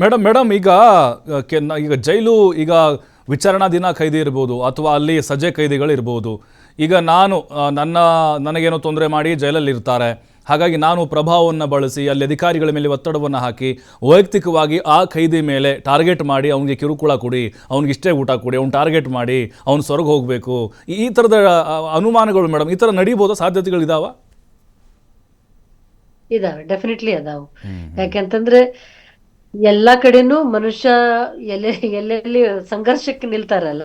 Madam madam ಈಗ ಈಗ ಜೈಲು ಈಗ ವಿಚಾರಣಾ ದಿನ ಕೈದಿ ಇರ್ಬೋದು ಅಥವಾ ಅಲ್ಲಿ ಸಜೆ ಕೈದಿಗಳು ಇರ್ಬೋದು. ಈಗ ನಾನು ನನಗೇನೋ ತೊಂದರೆ ಮಾಡಿ ಜೈಲಲ್ಲಿ ಇರ್ತಾರೆ, ಹಾಗಾಗಿ ನಾನು ಪ್ರಭಾವವನ್ನು ಬಳಸಿ ಅಲ್ಲಿ ಅಧಿಕಾರಿಗಳ ಮೇಲೆ ಒತ್ತಡವನ್ನು ಹಾಕಿ ವೈಯಕ್ತಿಕವಾಗಿ ಆ ಖೈದಿ ಮೇಲೆ ಟಾರ್ಗೆಟ್ ಮಾಡಿ ಅವನಿಗೆ ಕಿರುಕುಳ ಕೊಡಿ, ಅವ್ನಿಗೆ ಇಷ್ಟೇ ಊಟ ಕೊಡಿ, ಅವ್ನು ಟಾರ್ಗೆಟ್ ಮಾಡಿ ಅವ್ನು ಸ್ವರ್ಗ ಹೋಗಬೇಕು, ಈ ಥರದ ಅನುಮಾನಗಳು ಮೇಡಮ್ ಈ ಥರ ನಡೀಬೋದಾ? ಸಾಧ್ಯತೆಗಳಿದಾವ? ಇದಾವೆ, ಡೆಫಿನೆಟ್ಲಿ ಅದಾವು. ಯಾಕೆಂತಂದ್ರೆ ಎಲ್ಲಾ ಕಡೆನೂ ಮನುಷ್ಯ ಎಲ್ಲೆಲ್ಲಿ ಸಂಘರ್ಷಕ್ಕೆ ನಿಲ್ತಾರಲ್ಲ,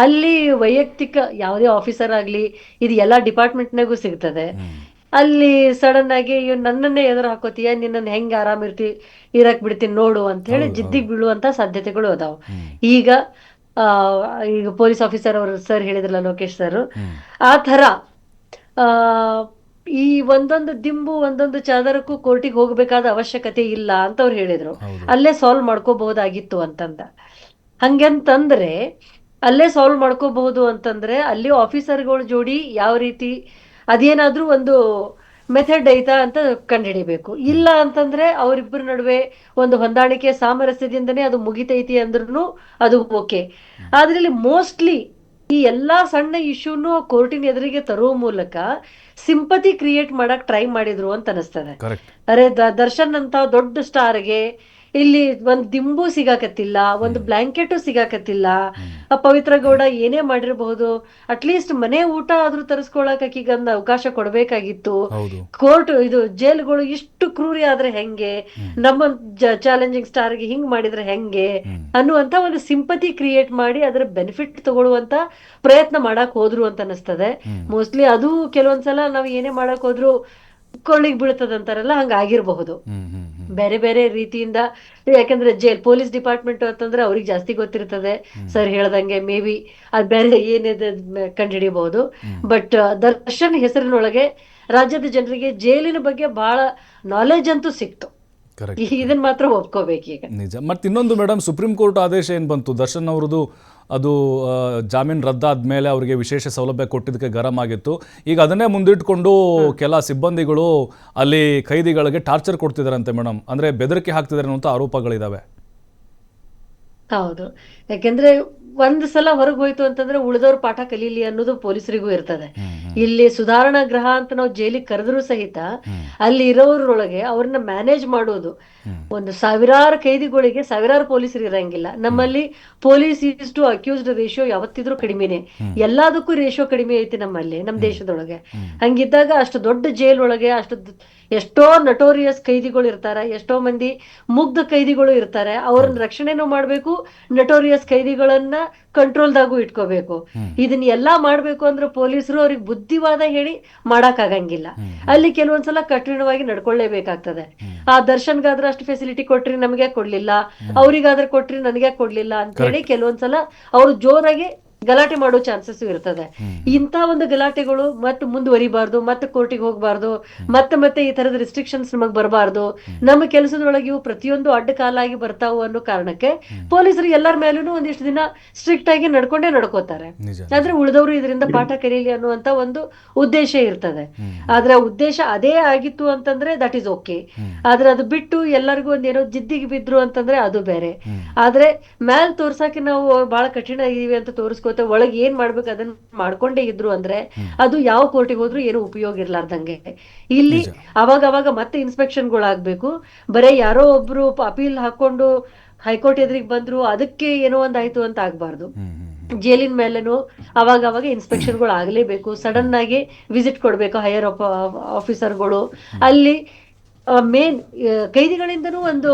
ಅಲ್ಲಿ ವೈಯಕ್ತಿಕ ಯಾವುದೇ ಆಫೀಸರ್ ಆಗ್ಲಿ ಇದು ಎಲ್ಲಾ ಡಿಪಾರ್ಟ್ಮೆಂಟ್ನಾಗೂ ಸಿಗ್ತದೆ. ಅಲ್ಲಿ ಸಡನ್ ಆಗಿ ನನ್ನನ್ನೇ ಎದುರು ಹಾಕೋತೀಯ, ನಿನ್ನನ್ನು ಹೆಂಗ್ ಇರಕ್ ಬಿಡ್ತೀನಿ ನೋಡು ಅಂತ ಹೇಳಿ ಜಿದ್ದಿಗೆ ಬೀಳುವಂತ ಸಾಧ್ಯತೆಗಳು ಅದಾವ. ಈಗ ಈಗ ಪೊಲೀಸ್ ಆಫೀಸರ್ ಅವರು ಸರ್ ಹೇಳಿದ್ರಲ್ಲ, ಲೋಕೇಶ್ ಸರ್, ಆ ತರ ಈ ಒಂದೊಂದು ದಿಂಬು ಒಂದೊಂದು ಚಾದರಕ್ಕೂ ಕೋರ್ಟಿಗೆ ಹೋಗ್ಬೇಕಾದ ಅವಶ್ಯಕತೆ ಇಲ್ಲ ಅಂತ ಅವ್ರು ಹೇಳಿದ್ರು. ಅಲ್ಲೇ ಸಾಲ್ವ್ ಮಾಡ್ಕೋಬಹುದಾಗಿತ್ತು ಅಂತಂದ. ಹಂಗಂತಂದ್ರೆ ಅಲ್ಲೇ ಸಾಲ್ವ್ ಮಾಡ್ಕೋಬಹುದು ಅಂತಂದ್ರೆ ಅಲ್ಲಿ ಆಫೀಸರ್ಗಳ ಜೋಡಿ ಯಾವ ರೀತಿ ಅದೇನಾದ್ರೂ ಒಂದು ಮೆಥಡ್ ಐತಾ ಅಂತ ಕಂಡುಹಿಡಿಬೇಕು. ಇಲ್ಲ ಅಂತಂದ್ರೆ ಅವರಿಬ್ಬರ ನಡುವೆ ಒಂದು ಹೊಂದಾಣಿಕೆ ಸಾಮರಸ್ಯದಿಂದನೇ ಅದು ಮುಗಿತೈತಿ ಅಂದ್ರೂ ಅದು ಓಕೆ. ಆದ್ರೆ ಇಲ್ಲಿ ಮೋಸ್ಟ್ಲಿ ಈ ಎಲ್ಲಾ ಸಣ್ಣ ಇಶ್ಯೂನು ಕೋರ್ಟಿನ ಎದುರಿಗೆ ತರುವ ಮೂಲಕ ಸಿಂಪತಿ ಕ್ರಿಯೇಟ್ ಮಾಡಕ್ ಟ್ರೈ ಮಾಡಿದ್ರು ಅಂತ ಅನಿಸ್ತದೆ. ಅರೆ ದರ್ಶನ್ ಅಂತ ದೊಡ್ಡ ಸ್ಟಾರ್ಗೆ ಇಲ್ಲಿ ಒಂದ್ ದಿಂಬು ಸಿಗಾಕತ್ತಿಲ್ಲ, ಒಂದು ಬ್ಲಾಂಕೆಟು ಸಿಗಾಕತ್ತಿಲ್ಲ. ಪವಿತ್ರ ಗೌಡ ಏನೇ ಮಾಡಿರಬಹುದು, ಅಟ್ಲೀಸ್ಟ್ ಮನೆ ಊಟ ಆದ್ರೂ ತರಿಸ್ಕೊಳಕ್ ಆಕಿಗಂದ ಅವಕಾಶ ಕೊಡ್ಬೇಕಾಗಿತ್ತು. ಕೋರ್ಟ್ ಇದು ಜೈಲ್ಗಳು ಇಷ್ಟು ಕ್ರೂರಿ ಆದ್ರೆ ಹೆಂಗೆ, ನಮ್ಮ ಚಾಲೆಂಜಿಂಗ್ ಸ್ಟಾರ್ಗೆ ಹಿಂಗ್ ಮಾಡಿದ್ರೆ ಹೆಂಗೆ ಅನ್ನುವಂತ ಒಂದು ಸಿಂಪತಿ ಕ್ರಿಯೇಟ್ ಮಾಡಿ ಅದರ ಬೆನಿಫಿಟ್ ತಗೊಳ್ಳುವಂತ ಪ್ರಯತ್ನ ಮಾಡಕ್ ಹೋದ್ರು ಅಂತ ಅನಿಸ್ತದೆ. ಮೋಸ್ಟ್ಲಿ ಅದು ಕೆಲವೊಂದ್ಸಲ ನಾವ್ ಏನೇ ಮಾಡಕ್ ಹೋದ್ರು ಕೊಳ್ಳಿಗ್ ಬೀಳ್ತದಂತಾರಲ್ಲ, ಹಂಗ ಆಗಿರಬಹುದು ಬೇರೆ ಬೇರೆ ರೀತಿಯಿಂದ. ಯಾಕಂದ್ರೆ ಪೊಲೀಸ್ ಡಿಪಾರ್ಟ್ಮೆಂಟ್ ಅಂತಂದ್ರೆ ಅವ್ರಿಗೆ ಜಾಸ್ತಿ ಗೊತ್ತಿರ್ತದೆ. ಸರ್ ಹೇಳ್ದಂಗೆ ಮೇ ಬಿ ಅದ್ ಬೇರೆ ಏನಿದೆ ಕಂಡುಹಿಡಿಯಬಹುದು. ಬಟ್ ದರ್ಶನ್ ಹೆಸರಿನೊಳಗೆ ರಾಜ್ಯದ ಜನರಿಗೆ ಜೈಲಿನ ಬಗ್ಗೆ ಬಹಳ ನಾಲೆಜ್ ಅಂತೂ ಸಿಕ್ತು. ಇದನ್ನ ಮಾತ್ರ ಒಪ್ಕೋಬೇಕೀಗ. ನಿಜ. ಮತ್ತೆ ಇನ್ನೊಂದು ಮೇಡಮ್, ಸುಪ್ರೀಂ ಕೋರ್ಟ್ ಆದೇಶ ಏನ್ ಬಂತು, ದರ್ಶನ್ ಅವ್ರದ್ದು ಅದು ಜಾಮೀನು ರದ್ದಾದ ಮೇಲೆ ಅವರಿಗೆ ವಿಶೇಷ ಸೌಲಭ್ಯ ಕೊಟ್ಟಿದ್ದಕ್ಕೆ ಗರಂ ಆಗಿತ್ತು. ಈಗ ಅದನ್ನೇ ಮುಂದಿಟ್ಕೊಂಡು ಕೆಲ ಸಿಬ್ಬಂದಿಗಳು ಅಲ್ಲಿ ಖೈದಿಗಳಿಗೆ ಟಾರ್ಚರ್ ಕೊಡ್ತಿದಾರಂತೆ ಮೇಡಮ್, ಅಂದ್ರೆ ಬೆದರಿಕೆ ಹಾಕ್ತಿದ್ದಾರೆ ಅನ್ನುವಂಥ ಆರೋಪಗಳಿದಾವೆ. ಹೌದು, ಯಾಕೆಂದ್ರೆ ಒಂದ್ ಸಲ ಹೊರಗೆ ಹೋಯ್ತು ಅಂತಂದ್ರೆ ಉಳಿದವ್ರು ಪಾಠ ಕಲೀಲಿ ಅನ್ನೋದು ಪೊಲೀಸರಿಗೂ ಇರ್ತದೆ. ಇಲ್ಲಿ ಸುಧಾರಣಾ ಗೃಹ ಅಂತ ನಾವು ಜೈಲಿಗೆ ಕರೆದ್ರು ಸಹಿತ ಅಲ್ಲಿ ಇರೋರೊಳಗೆ ಅವ್ರನ್ನ ಮ್ಯಾನೇಜ್ ಮಾಡೋದು, ಒಂದು ಸಾವಿರಾರು ಖೈದಿಗಳಿಗೆ ಸಾವಿರಾರು ಪೊಲೀಸರು ಇರಂಗಿಲ್ಲ. ನಮ್ಮಲ್ಲಿ police is to accused ratio ಯಾವತ್ತಿದ್ರು ಕಡಿಮೆನೆ, ಎಲ್ಲದಕ್ಕೂ ರೇಷಿಯೋ ಕಡಿಮೆ ಐತಿ ನಮ್ಮಲ್ಲಿ, ನಮ್ ದೇಶದೊಳಗೆ. ಹಂಗಿದ್ದಾಗ ಅಷ್ಟು ದೊಡ್ಡ ಜೈಲ್ ಒಳಗೆ ಎಷ್ಟೋ ನಟೋರಿಯಸ್ ಖೈದಿಗಳು ಇರ್ತಾರೆ, ಎಷ್ಟೋ ಮಂದಿ ಮುಗ್ಧ ಖೈದಿಗಳು ಇರ್ತಾರೆ. ಅವ್ರನ್ನ ರಕ್ಷಣೆನೂ ಮಾಡ್ಬೇಕು, ನಟೋರಿಯಸ್ ಖೈದಿಗಳನ್ನ ಕಂಟ್ರೋಲ್ದಾಗೂ ಇಟ್ಕೋಬೇಕು. ಇದನ್ನ ಎಲ್ಲಾ ಮಾಡ್ಬೇಕು ಅಂದ್ರೆ ಪೊಲೀಸರು ಅವ್ರಿಗೆ ಬುದ್ಧಿವಾದ ಹೇಳಿ ಮಾಡಕ್ ಆಗಂಗಿಲ್ಲ. ಅಲ್ಲಿ ಕೆಲವೊಂದ್ಸಲ ಕಠಿಣವಾಗಿ ನಡ್ಕೊಳ್ಳೇಬೇಕಾಗ್ತದೆ. ಆ ದರ್ಶನ್ಗಾದ್ರೆ ಅಷ್ಟು ಫೆಸಿಲಿಟಿ ಕೊಟ್ರಿ ನಮ್ಗೆ ಕೊಡ್ಲಿಲ್ಲ, ಅವ್ರಿಗಾದ್ರೆ ಕೊಟ್ರಿ ನನಗೆ ಕೊಡ್ಲಿಲ್ಲ ಅಂತ ಹೇಳಿ ಕೆಲವೊಂದ್ಸಲ ಅವ್ರು ಜೋರಾಗಿ ಗಲಾಟೆ ಮಾಡೋ ಚಾನ್ಸಸ್ ಇರ್ತದೆ. ಇಂಥ ಒಂದು ಗಲಾಟೆಗಳು ಮತ್ತೆ ಮುಂದುವರಿಬಾರ್ದು, ಮತ್ತೆ ಕೋರ್ಟಿಗೆ ಹೋಗ್ಬಾರ್ದು, ಮತ್ತೆ ಈ ತರದ ರಿಸ್ಟ್ರಿಕ್ಷನ್ಸ್ ನಮಗ್ ಬರಬಾರ್ದು. ನಮ್ಮ ಕೆಲಸದೊಳಗೆ ಇವು ಪ್ರತಿಯೊಂದು ಅಡ್ಡ ಕಾಲಾಗಿ ಬರ್ತಾವು ಅನ್ನೋ ಕಾರಣಕ್ಕೆ ಪೊಲೀಸರು ಎಲ್ಲರ ಮೇಲೂ ಒಂದಿಷ್ಟು ದಿನ ಸ್ಟ್ರಿಕ್ಟ್ ಆಗಿ ನಡ್ಕೋತಾರೆ. ಆದ್ರೆ ಉಳಿದವರು ಇದರಿಂದ ಪಾಠ ಕಲೀಲಿ ಅನ್ನುವಂತ ಒಂದು ಉದ್ದೇಶ ಇರ್ತದೆ. ಆದ್ರೆ ಉದ್ದೇಶ ಅದೇ ಆಗಿತ್ತು ಅಂತಂದ್ರೆ ದಟ್ ಈಸ್ ಓಕೆ. ಆದ್ರೆ ಅದು ಬಿಟ್ಟು ಎಲ್ಲರಿಗೂ ಒಂದೇನೋ ಜಿದ್ದಿಗೆ ಬಿದ್ರು ಅಂತಂದ್ರೆ ಅದು ಬೇರೆ. ಆದ್ರೆ ಮ್ಯಾಲ್ ತೋರ್ಸಾಕೆ ನಾವು ಬಹಳ ಕಠಿಣ ಇದೀವಿ ಅಂತ ತೋರಿಸ್ಕೊ ಒಳಗೆ ಏನ್ ಮಾಡ್ಬೇಕು ಅದನ್ನ ಮಾಡ್ಕೊಂಡೇ ಇದ್ರು ಅಂದ್ರೆ ಅದು ಯಾವ ಕೋರ್ಟಿಗೆ ಹೋದ್ರು ಏನು ಉಪಯೋಗ ಇರ್ಲಾರ್ದಂಗೆ. ಇಲ್ಲಿ ಅವಾಗ ಮತ್ತೆ ಇನ್ಸ್ಪೆಕ್ಷನ್ಗಳಾಗ್ಬೇಕು. ಬರೇ ಯಾರೋ ಒಬ್ರು ಅಪೀಲ್ ಹಾಕೊಂಡು ಹೈಕೋರ್ಟ್ ಎದುರಿಗೆ ಬಂದ್ರು ಅದಕ್ಕೆ ಏನೋ ಒಂದಾಯ್ತು ಅಂತ ಆಗ್ಬಾರ್ದು. ಜೈಲಿನ ಮೇಲೇನು ಅವಾಗ ಇನ್ಸ್ಪೆಕ್ಷನ್ಗಳು ಆಗ್ಲೇಬೇಕು. ಸಡನ್ ಆಗಿ ವಿಸಿಟ್ ಕೊಡ್ಬೇಕು ಹೈಯರ್ ಆಫೀಸರ್ಗಳು. ಅಲ್ಲಿ ಮೇನ್ ಖೈದಿಗಳಿಂದನೂ ಒಂದು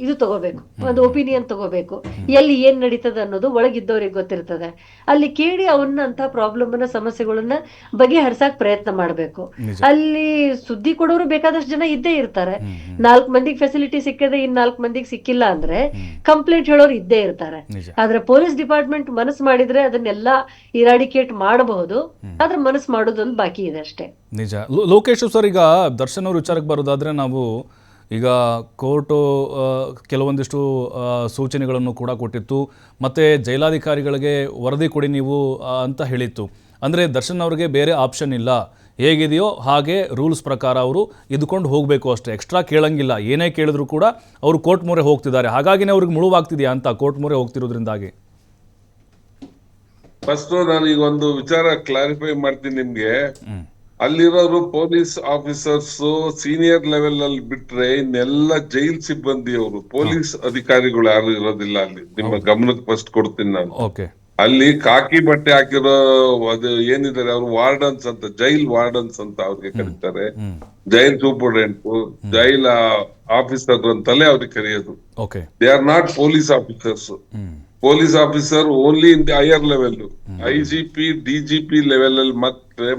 ಇದು ತಗೋಬೇಕು, ಒಂದು ಒಪಿನಿಯನ್ ತಗೋಬೇಕು, ಎಲ್ಲಿ ಏನ್ ನಡೀತದೆ ಅನ್ನೋದು ಒಳಗಿದ್ದವ್ರಿಗೆ ಗೊತ್ತಿರ್ತದೆ. ಅಲ್ಲಿ ಕೇಳಿ ಅವನ್ನಂತ ಪ್ರಾಬ್ಲಮ್ ಅನ್ನ ಸಮಸ್ಯೆಗಳನ್ನ ಬಗೆಹರಿಸಕ್ ಪ್ರಯತ್ನ ಮಾಡ್ಬೇಕು. ಅಲ್ಲಿ ಸುದ್ದಿ ಕೊಡೋರು ಬೇಕಾದಷ್ಟು ಜನ ಇದ್ದೇ ಇರ್ತಾರೆ. 4 ಮಂದಿಗೆ ಫೆಸಿಲಿಟಿ ಸಿಕ್ಕದೆ ಇನ್ 4 ಮಂದಿಗೆ ಸಿಕ್ಕಿಲ್ಲ ಅಂದ್ರೆ ಕಂಪ್ಲೇಂಟ್ ಹೇಳೋರು ಇದ್ದೇ ಇರ್ತಾರೆ. ಆದ್ರೆ ಪೊಲೀಸ್ ಡಿಪಾರ್ಟ್ಮೆಂಟ್ ಮನಸ್ಸು ಮಾಡಿದ್ರೆ ಅದನ್ನೆಲ್ಲ ಇರಾಡಿಕೇಟ್ ಮಾಡಬಹುದು. ಆದ್ರೆ ಮನಸ್ಸು ಮಾಡೋದೊಂದು ಬಾಕಿ ಇದೆ ಅಷ್ಟೇ. ನಿಜ. ಲೋಕೇಶ್ ಸರ್, ಈಗ ದರ್ಶನ್ ಅವ್ರ ವಿಚಾರಕ್ಕೆ ಬರೋದಾದ್ರೆ ನಾವು ಈಗ ಕೋರ್ಟು ಕೆಲವೊಂದಿಷ್ಟು ಸೂಚನೆಗಳನ್ನು ಕೂಡ ಕೊಟ್ಟಿತ್ತು, ಮತ್ತು ಜೈಲಾಧಿಕಾರಿಗಳಿಗೆ ವರದಿ ಕೊಡಿ ನೀವು ಅಂತ ಹೇಳಿತ್ತು. ಅಂದರೆ ದರ್ಶನ್ ಅವ್ರಿಗೆ ಬೇರೆ ಆಪ್ಷನ್ ಇಲ್ಲ, ಹೇಗಿದೆಯೋ ಹಾಗೆ ರೂಲ್ಸ್ ಪ್ರಕಾರ ಅವರು ಇದ್ಕೊಂಡು ಹೋಗಬೇಕು ಅಷ್ಟೇ, ಎಕ್ಸ್ಟ್ರಾ ಕೇಳಂಗಿಲ್ಲ. ಏನೇ ಕೇಳಿದ್ರು ಕೂಡ ಅವರು ಕೋರ್ಟ್ ಮೊರೆ ಹೋಗ್ತಿದ್ದಾರೆ. ಹಾಗಾಗಿನೇ ಅವ್ರಿಗೆ ಮುಳುವಾಗ್ತಿದೆಯಾ ಅಂತ ಕೋರ್ಟ್ ಮೊರೆ ಹೋಗ್ತಿರೋದ್ರಿಂದಾಗಿ? ಫಸ್ಟ್ ನಾನು ಈಗ ಒಂದು ವಿಚಾರ ಕ್ಲಾರಿಫೈ ಮಾಡ್ತೀನಿ ನಿಮ್ಗೆ. ಅಲ್ಲಿರೋರು ಪೊಲೀಸ್ ಆಫೀಸರ್ಸ್ ಸೀನಿಯರ್ ಲೆವೆಲ್ ಅಲ್ಲಿ ಬಿಟ್ರೆ ಇನ್ನೆಲ್ಲ ಜೈಲ್ ಸಿಬ್ಬಂದಿ ಅವರು, ಪೊಲೀಸ್ ಅಧಿಕಾರಿಗಳು ಯಾರು ಇರೋದಿಲ್ಲ ಅಲ್ಲಿ. ನಿಮ್ಮ ಗಮನಕ್ಕೆ ಫಸ್ಟ್ ಕೊಡ್ತೀನಿ ನಾನು. ಓಕೆ. ಅಲ್ಲಿ ಕಾಕಿ ಬಟ್ಟೆ ಹಾಕಿರೋ ಅದು ಏನಿದ್ದಾರೆ ಅವ್ರು ವಾರ್ಡನ್ಸ್ ಅಂತ, ಜೈಲ್ ವಾರ್ಡನ್ಸ್ ಅಂತ ಅವ್ರಿಗೆ ಕರೀತಾರೆ. ಜೈಲ್ ಸೂಪರ್ಡೆಂಟ್, ಜೈಲ್ ಆಫೀಸರ್ ಅಂತಲೇ ಅವ್ರಿಗೆ ಕರೆಯೋದು. Okay. They are not police officers. Police officer only in the higher level, IGP DGP level ಅಲ್ಲಿ,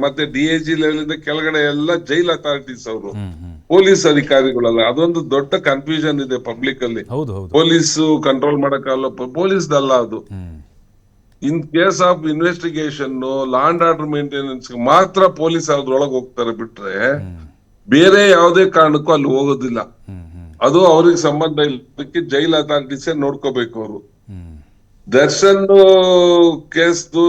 ಮತ್ತೆ DIG ಲೆವೆಲ್ ಇಂದ ಕೆಳಗಡೆ ಎಲ್ಲ ಜೈಲ್ ಅಥಾರಿಟೀಸ್ ಅವರು, ಪೊಲೀಸ್ ಅಧಿಕಾರಿಗಳಲ್ಲ. ಅದೊಂದು ದೊಡ್ಡ ಕನ್ಫ್ಯೂಷನ್ ಇದೆ ಪಬ್ಲಿಕ್ ಅಲ್ಲಿ. ಪೊಲೀಸ್ ಕಂಟ್ರೋಲ್ ಮಾಡಕ್ಕಾಗಲ್ಲ, ಪೊಲೀಸ್ ಅಲ್ಲ ಅದು. In case of investigation, law and order maintenance ಮಾತ್ರ ಪೊಲೀಸ್ ಅದ್ರೊಳಗೆ ಹೋಗ್ತಾರೆ, ಬಿಟ್ರೆ ಬೇರೆ ಯಾವುದೇ ಕಾರಣಕ್ಕೂ ಅಲ್ಲಿ ಹೋಗೋದಿಲ್ಲ. ಅದು ಅವ್ರಿಗೆ ಸಂಬಂಧ ಇಲ್ಲ. ಅದಕ್ಕೆ ಜೈಲ್ ಅಥಾರಿಟೀಸ್ ನೋಡ್ಕೋಬೇಕು ಅವರು. ದರ್ಶನ್ ಕೇಸ್ದು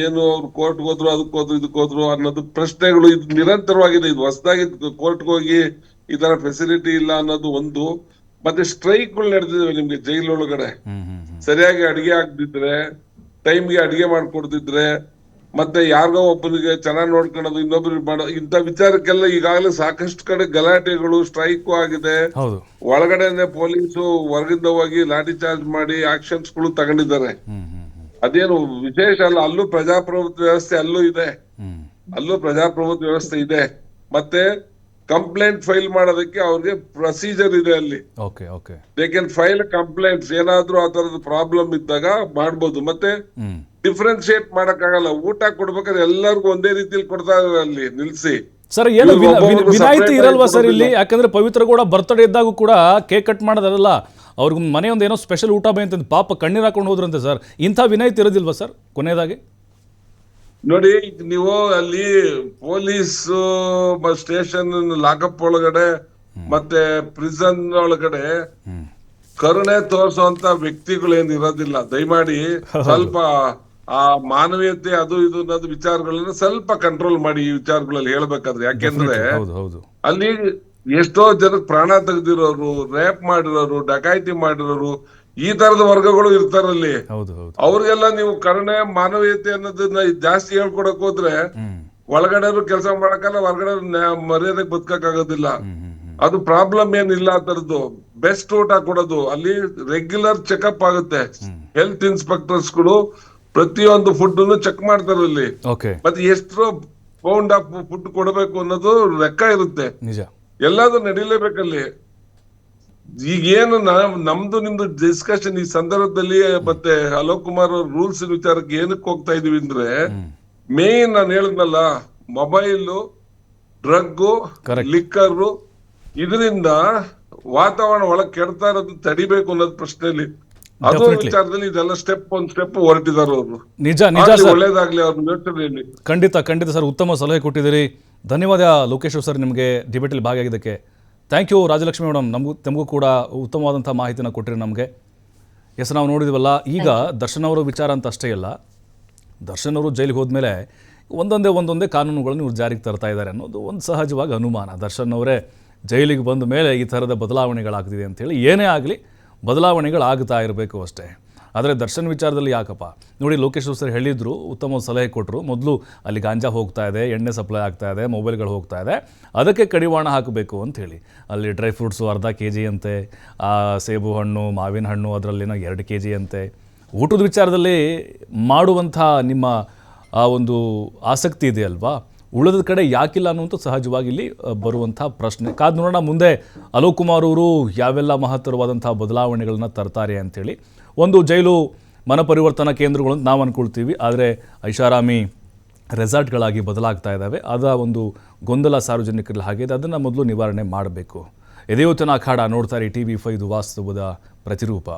ಏನು ಅವ್ರು ಕೋರ್ಟ್ ಹೋದ್ರು, ಅದಕ್ಕೆ ಹೋದ್ರು, ಇದಕ್ಕೆ ಹೋದ್ರು ಅನ್ನೋದು ಪ್ರಶ್ನೆಗಳು ಇದು ನಿರಂತರವಾಗಿದೆ. ಇದು ಹೊಸದಾಗಿ ಕೋರ್ಟ್ಗೆ ಹೋಗಿ ಈ ತರ ಫೆಸಿಲಿಟಿ ಇಲ್ಲ ಅನ್ನೋದು ಒಂದು. ಮತ್ತೆ ಸ್ಟ್ರೈಕ್ಗಳು ನಡೆದಿದ್ದಾವೆ ನಿಮ್ಗೆ ಜೈಲ್ ಒಳಗಡೆ. ಸರಿಯಾಗಿ ಅಡಿಗೆ ಆಗ್ದಿದ್ರೆ, ಟೈಮ್ಗೆ ಅಡಿಗೆ ಮಾಡ್ಕೊಡ್ತಿದ್ರೆ, ಮತ್ತೆ ಯಾರಿಗೋ ಒಬ್ಬನಿಗೆ ಚೆನ್ನಾಗಿ ನೋಡ್ಕೊಳ್ಳೋದು, ಇನ್ನೊಬ್ರಿಗೆ ಮಾಡೋದು, ಇಂಥ ವಿಚಾರಕ್ಕೆಲ್ಲ ಈಗಾಗಲೇ ಸಾಕಷ್ಟು ಕಡೆ ಗಲಾಟೆಗಳು, ಸ್ಟ್ರೈಕ್ ಆಗಿದೆ. ಒಳಗಡೆನೆ ಪೊಲೀಸು ಹೊರಗಿಂದ ಹೋಗಿ ಲಾಠಿ ಚಾರ್ಜ್ ಮಾಡಿ ಆಕ್ಷನ್ಸ್ ಗಳು ತಗೊಂಡಿದ್ದಾರೆ. ಅದೇನು ವಿಶೇಷ ಅಲ್ಲ. ಅಲ್ಲೂ ಪ್ರಜಾಪ್ರಭುತ್ವ ವ್ಯವಸ್ಥೆ ಅಲ್ಲೂ ಇದೆ, ಅಲ್ಲೂ ಪ್ರಜಾಪ್ರಭುತ್ವ ವ್ಯವಸ್ಥೆ ಇದೆ. ಮತ್ತೆ ಕಂಪ್ಲೇಂಟ್ ಫೈಲ್ ಮಾಡೋದಕ್ಕೆ ಅವ್ರಿಗೆ ಪ್ರೊಸೀಜರ್ ಇದೆ ಅಲ್ಲಿ. They can file complaints. ಏನಾದ್ರೂ ಆ ತರದ ಪ್ರಾಬ್ಲಮ್ ಇದ್ದಾಗ ಮಾಡ್ಬೋದು. ಮತ್ತೆ ಡಿಫ್ರೆನ್ಶಿಯೇಟ್ ಮಾಡಕ್ಕಾಗಲ್ಲ. ಊಟ ಕೊಡ್ಬೇಕಾದ್ರೆ ಎಲ್ಲರಿಗೂ ಒಂದೇ ರೀತಿಯಲ್ಲಿ ಕೊಡ್ತಾ ಇದ್ದಾರೆ ಅಲ್ಲಿ ನಿಲ್ಸಿ. ಸರ್, ಏನು ವಿನಾಯಿತಿ ಇರಲ್ವಾ ಸರ್ ಇಲ್ಲಿ? ಯಾಕಂದ್ರೆ ಪವಿತ್ರಗೌಡ ಬರ್ತ್ಡೇ ಇದ್ದಾಗೂ ಕೂಡ ಕೇಕ್ ಕಟ್ ಮಾಡೋದಲ್ಲ, ಅವ್ರಿಗೆ ಮನೆಯೊಂದು ಏನೋ ಸ್ಪೆಷಲ್ ಊಟ ಬೇಂತ ಪಾಪ ಕಣ್ಣೀರ್ ಹಾಕೊಂಡು ಹೋದ್ರಂತೆ ಸರ್. ಇಂಥ ವಿನಾಯಿತಿ ಇರೋದಿಲ್ವಾ ಸರ್? ಕೊನೆಯದಾಗಿ ನೋಡಿ, ನೀವು ಅಲ್ಲಿ ಪೊಲೀಸ್ ಸ್ಟೇಷನ್ ಲಾಕಪ್ ಒಳಗಡೆ ಮತ್ತೆ ಪ್ರಿಸನ್ ಒಳಗಡೆ ಕರುಣೆ ತೋರಿಸುವಂತ ವ್ಯಕ್ತಿಗಳೇನ್ ಇರೋದಿಲ್ಲ. ದಯಮಾಡಿ ಸ್ವಲ್ಪ ಆ ಮಾನವೀಯತೆ ಅದು ಇದು ಅನ್ನೋದು ವಿಚಾರಗಳನ್ನ ಸ್ವಲ್ಪ ಕಂಟ್ರೋಲ್ ಮಾಡಿ ಈ ವಿಚಾರಗಳಲ್ಲಿ ಹೇಳ್ಬೇಕಾದ್ರೆ. ಯಾಕೆಂದ್ರೆ ಅಲ್ಲಿ ಎಷ್ಟೋ ಜನಕ್ಕೆ ಪ್ರಾಣ ತೆಗೆದಿರೋರು, ರೇಪ್ ಮಾಡಿರೋರು, ಡಕಾಯಿತಿ ಮಾಡಿರೋರು, ಈ ತರದ ವರ್ಗಗಳು ಇರ್ತಾರಲ್ಲಿ. ಅವ್ರಿಗೆಲ್ಲ ನೀವು ಕರುಣೆ ಮಾನವೀಯತೆ ಅನ್ನೋದನ್ನ ಜಾಸ್ತಿ ಹೇಳ್ಕೊಡಕ್ ಹೋದ್ರೆ ಒಳಗಡೆ ಕೆಲಸ ಮಾಡಕ್ಕಲ್ಲ, ಹೊರಗಡೆ ಮರ್ಯಾದೆಗೆ ಬದುಕಕ್ಕಾಗೋದಿಲ್ಲ. ಅದು ಪ್ರಾಬ್ಲಮ್ ಏನಿಲ್ಲ. ಆ ತರದ್ದು ಬೆಸ್ಟ್ ಊಟ ಕೊಡೋದು, ಅಲ್ಲಿ ರೆಗ್ಯುಲರ್ ಚೆಕ್ಅಪ್ ಆಗುತ್ತೆ. ಹೆಲ್ತ್ ಇನ್ಸ್ಪೆಕ್ಟರ್ಸ್ ಗಳು ಪ್ರತಿಯೊಂದು ಫುಡ್ ಚೆಕ್ ಮಾಡ್ತಾರೆ ಅಲ್ಲಿ. ಮತ್ತೆ ಎಷ್ಟು ಪೌಂಡ್ ಆಫ್ ಫುಡ್ ಕೊಡಬೇಕು ಅನ್ನೋದು ಲೆಕ್ಕ ಇರುತ್ತೆ. ಎಲ್ಲಾದ್ರೂ ನಡೀಲೇಬೇಕಲ್ಲಿ. ಈಗೇನು ನಮ್ದು ನಿಮ್ದು ಡಿಸ್ಕಷನ್ ಈ ಸಂದರ್ಭದಲ್ಲಿ ಮತ್ತೆ ಅಲೋಕ್ ಕುಮಾರ್ ಅವ್ರ ರೂಲ್ಸ್ ವಿಚಾರಕ್ಕೆ ಏನಕ್ಕೆ ಹೋಗ್ತಾ ಇದೀವಿ ಅಂದ್ರೆ, ಮೇನ್ ನಾನು ಹೇಳಿದ್ನಲ್ಲ, ಮೊಬೈಲು, ಡ್ರಗ್ಗು, ಲಿಕ್ಕರು, ಇದರಿಂದ ವಾತಾವರಣ ಒಳಗೆ ಕೆಡ್ತಾ ಇರೋದು ತಡಿಬೇಕು ಅನ್ನೋದು ಪ್ರಶ್ನೆಯಲ್ಲಿ. ಅದು ವಿಚಾರದಲ್ಲಿ ಇದೆಲ್ಲ ಸ್ಟೆಪ್ ಹೊರಟಿದ್ದಾರೆ ಅವರು. ನಿಜ ಒಳ್ಳೇದಾಗ್ಲಿ ಅವ್ರ ಯೋಚನೆಯಲ್ಲಿ. ಖಂಡಿತ ಸರ್, ಉತ್ತಮ ಸಲಹೆ ಕೊಟ್ಟಿದ್ದೀರಿ. ಧನ್ಯವಾದ ಲೋಕೇಶ್ ಸರ್, ನಿಮಗೆ ಡಿಬೇಟಲ್ಲಿ ಭಾಗಿಯಾಗಿದ್ದಕ್ಕೆ. Thank you. ರಾಜಲಕ್ಷ್ಮಿ ಮೇಡಮ್, ತಮಗೂ ಕೂಡ ಉತ್ತಮವಾದಂಥ ಮಾಹಿತಿನ ಕೊಟ್ಟಿರಿ ನಮಗೆ. ನಾವು ನೋಡಿದ್ವಲ್ಲ, ಈಗ ದರ್ಶನ್ ಅವರ ವಿಚಾರ ಅಂತ ಅಷ್ಟೇ ಅಲ್ಲ, ದರ್ಶನ್ ಅವರು ಜೈಲಿಗೆ ಹೋದ್ಮೇಲೆ ಒಂದೊಂದೇ ಕಾನೂನುಗಳನ್ನು ಇವ್ರು ಜಾರಿಗೆ ತರ್ತಾ ಇದ್ದಾರೆ ಅನ್ನೋದು ಒಂದು ಸಹಜವಾಗಿ ಅನುಮಾನ. ದರ್ಶನ್ ಅವರೇ ಜೈಲಿಗೆ ಬಂದ ಮೇಲೆ ಈ ಥರದ ಬದಲಾವಣೆಗಳಾಗ್ತಿದೆ ಅಂಥೇಳಿ. ಏನೇ ಆಗಲಿ ಬದಲಾವಣೆಗಳಾಗ್ತಾ ಇರಬೇಕು ಅಷ್ಟೇ. ಆದರೆ ದರ್ಶನ್ ವಿಚಾರದಲ್ಲಿ ಯಾಕಪ್ಪ ನೋಡಿ, ಲೋಕೇಶ್ ಸರ್ ಹೇಳಿದ್ರು, ಉತ್ತಮ ಸಲಹೆ ಕೊಟ್ಟರು. ಮೊದಲು ಅಲ್ಲಿ ಗಾಂಜಾ ಹೋಗ್ತಾ ಇದೆ, ಎಣ್ಣೆ ಸಪ್ಲೈ ಆಗ್ತಾ ಇದೆ, ಮೊಬೈಲ್ಗಳು ಹೋಗ್ತಾ ಇದೆ, ಅದಕ್ಕೆ ಕಡಿವಾಣ ಹಾಕಬೇಕು ಅಂಥೇಳಿ. ಅಲ್ಲಿ ಡ್ರೈ ಫ್ರೂಟ್ಸು ಅರ್ಧ kg ಅಂತೆ, ಸೇಬು ಹಣ್ಣು, ಮಾವಿನ ಹಣ್ಣು ಅದರಲ್ಲಿನ 2 kg ಅಂತೆ. ಊಟದ ವಿಚಾರದಲ್ಲಿ ಮಾಡುವಂಥ ನಿಮ್ಮ ಆ ಒಂದು ಆಸಕ್ತಿ ಇದೆ ಅಲ್ವಾ, ಉಳಿದ ಕಡೆ ಯಾಕಿಲ್ಲ ಅನ್ನುವಂಥ ಸಹಜವಾಗಿ ಇಲ್ಲಿ ಬರುವಂಥ ಪ್ರಶ್ನೆ. ಕಾದು ನೋಡೋಣ ಮುಂದೆ ಅಲೋಕ್ ಕುಮಾರ್ ಅವರು ಯಾವೆಲ್ಲ ಮಹತ್ತರವಾದಂಥ ಬದಲಾವಣೆಗಳನ್ನ ತರ್ತಾರೆ ಅಂಥೇಳಿ. ಒಂದು ಜೈಲು ಮನಪರಿವರ್ತನಾ ಕೇಂದ್ರಗಳು ಅಂತ ನಾವು ಅಂದ್ಕೊಳ್ತೀವಿ, ಆದರೆ ಐಷಾರಾಮಿ ರೆಸಾರ್ಟ್ಗಳಾಗಿ ಬದಲಾಗ್ತಾ ಇದ್ದಾವೆ. ಅದರ ಒಂದು ಗೊಂದಲ ಸಾರ್ವಜನಿಕರಲ್ಲಿ ಆಗಿದೆ, ಅದನ್ನು ಮೊದಲು ನಿವಾರಣೆ ಮಾಡಬೇಕು. ಎದೆಯೋತನ ಅಖಾಡ ನೋಡ್ತಾರೆ TV5 ವಾಸ್ತವದ ಪ್ರತಿರೂಪ.